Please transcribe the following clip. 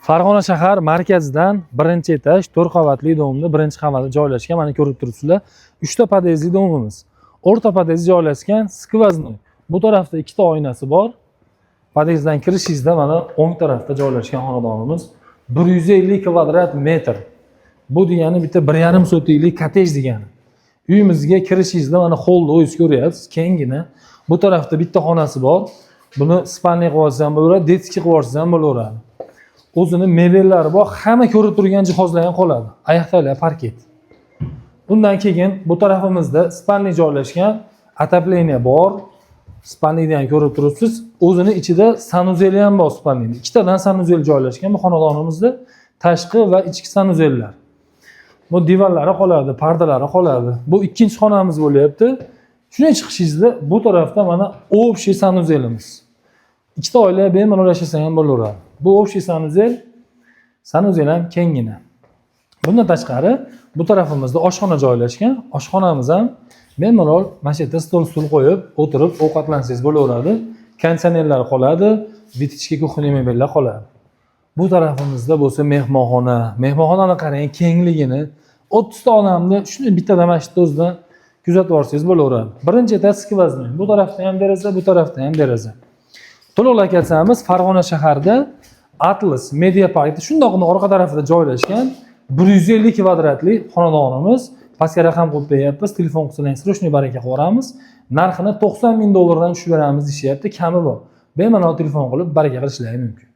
Farg'ona shahar markazidan birinchi etaj 4 qavatli domda birinchi qavatda joylashgan. Mana ko'rib turibsizlar, 3 ta podyezdli domimiz. O'rta podyezd joylashgan, skvoznoy. Bu tarafda 2 ta oynasi bor. Podyezddan kirishingizda mana o'ng tarafda joylashgan xonadonimiz 150 kvadrat metr. Bu degani bitta 1,5 sotiklik kottej degani. Uyimizga kirishingizda mana holni o'zingiz ko'ryapsiz, kengina. Bu tarafda bitta xonasi bor. Buni spalniy qilib olsangiz ham bo'laveradi, detskiy qilib olsangiz ham bo'laveradi. O'zini mebellari bor, hamma ko'rib turgan jihozlar ham qoladi. Oyoqdagilar parket. Bundan keyin bu tarafimizda spalniy joylashgan, atapleniya bor. Spalniyni ham ko'rib turibsiz. O'zini ichida sanuzeli ham bor spalniyning. Ikkitadan sanuzel joylashgan bu xonadonimizda tashqi va ichki sanuzellar. Bu divanlari qoladi, pardalari qoladi. Bu ikkinchi xonamiz bo'lyapti. Shunday chiqishingizda bu tarafda mana общий sanuzelimiz. Ikkita oila bemalol yashasa ham bo'laveradi. Bu общий sanuzel ham kengina. Bundan tashqari bu tarafimizda oshxona joylashgan. Oshxonamiz ham bemalol mana shu yerda stol qo'yib, o'tirib ovqatlansangiz bo'laveradi. Konditsionerlar qoladi, vitichka kuxniy mebellar qoladi. Bu tarafimizda bo'lsa mehmonxona. Mehmonxonani qarang, kengligini 30 ta odamni shuni bittadan mana shu o'zidan kuzatib olsangiz bo'laveradi. Birinchi etaj skvoznoy. Bu tarafda ham deraza, bu tarafda ham deraza. To'liqlab aytsamiz, Farg'ona shaharida Atlas Media Parkda shundoqni orqa tarafida joylashgan 150 kvadratli xonadonimiz. Pastga raqam qo'yib beryapmiz, telefon qilsangiz shunday baraka qilamiz. Narxini $90,000 dan tushib beramiz deyapti, kami bor. Bemalol telefon qilib baraka qilishlari mumkin.